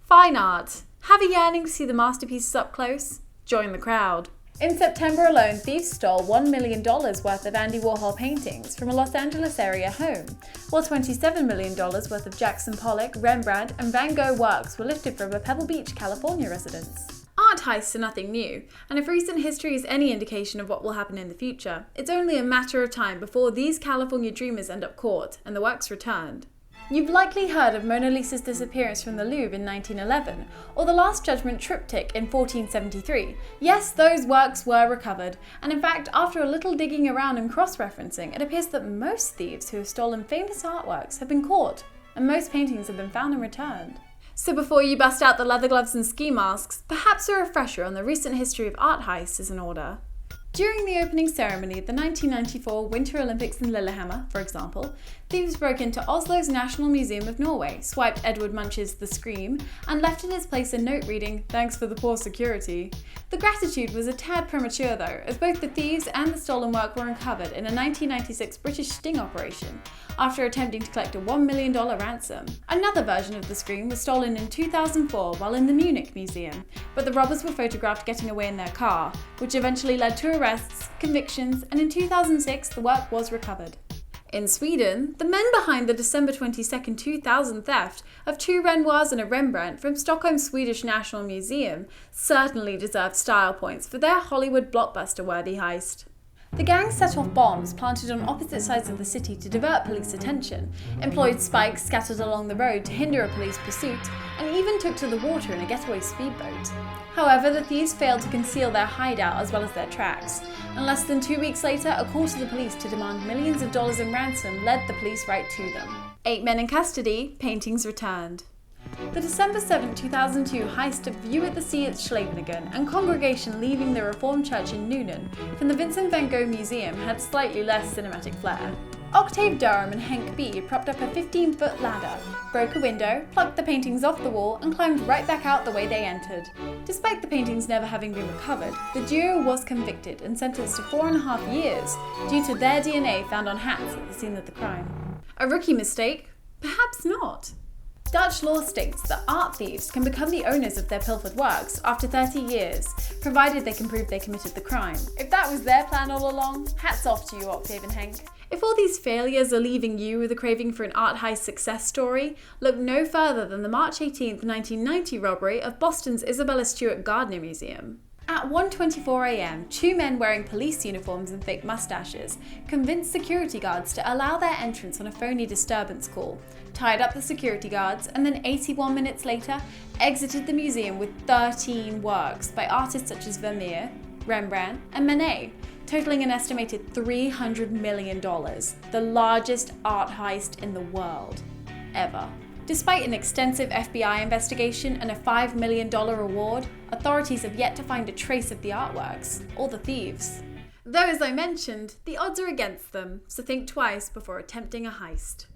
Fine art. Have a yearning to see the masterpieces up close? Join the crowd. In September alone, thieves stole $1 million worth of Andy Warhol paintings from a Los Angeles area home, while $27 million worth of Jackson Pollock, Rembrandt, and Van Gogh works were lifted from a Pebble Beach, California residence. Art heists are nothing new, and if recent history is any indication of what will happen in the future, it's only a matter of time before these California dreamers end up caught and the works returned. You've likely heard of Mona Lisa's disappearance from the Louvre in 1911, or the Last Judgment triptych in 1473. Yes, those works were recovered, and in fact, after a little digging around and cross-referencing, it appears that most thieves who have stolen famous artworks have been caught, and most paintings have been found and returned. So before you bust out the leather gloves and ski masks, perhaps a refresher on the recent history of art heists is in order. During the opening ceremony of the 1994 Winter Olympics in Lillehammer, for example, thieves broke into Oslo's National Museum of Norway, swiped Edvard Munch's The Scream, and left in its place a note reading, "Thanks for the poor security." The gratitude was a tad premature though, as both the thieves and the stolen work were uncovered in a 1996 British sting operation, after attempting to collect a $1 million ransom. Another version of The Scream was stolen in 2004 while in the Munich Museum, but the robbers were photographed getting away in their car, which eventually led to arrests, convictions, and in 2006 the work was recovered. In Sweden, the men behind the December 22, 2000 theft of two Renoirs and a Rembrandt from Stockholm's Swedish National Museum certainly deserved style points for their Hollywood blockbuster-worthy heist. The gang set off bombs planted on opposite sides of the city to divert police attention, employed spikes scattered along the road to hinder a police pursuit, and even took to the water in a getaway speedboat. However, the thieves failed to conceal their hideout as well as their tracks, and less than 2 weeks later, a call to the police to demand millions of dollars in ransom led the police right to them. 8 men in custody, paintings returned. The December 7, 2002 heist of View at the Sea at Scheveningen and congregation leaving the Reformed Church in Noonan from the Vincent van Gogh Museum had slightly less cinematic flair. Octave Durham and Hank B propped up a 15-foot ladder, broke a window, plucked the paintings off the wall, and climbed right back out the way they entered. Despite the paintings never having been recovered, the duo was convicted and sentenced to 4.5 years due to their DNA found on hats at the scene of the crime. A rookie mistake? Perhaps not. Dutch law states that art thieves can become the owners of their pilfered works after 30 years, provided they can prove they committed the crime. If that was their plan all along, hats off to you, Octave and Hank. If all these failures are leaving you with a craving for an art heist success story, look no further than the March 18, 1990 robbery of Boston's Isabella Stewart Gardner Museum. At 1:24 a.m, 2 men wearing police uniforms and fake mustaches convinced security guards to allow their entrance on a phony disturbance call, tied up the security guards, and then 81 minutes later exited the museum with 13 works by artists such as Vermeer, Rembrandt, and Manet, totaling an estimated $300 million, the largest art heist in the world, ever. Despite an extensive FBI investigation and a $5 million reward, authorities have yet to find a trace of the artworks, or the thieves. Though, as I mentioned, the odds are against them, so think twice before attempting a heist.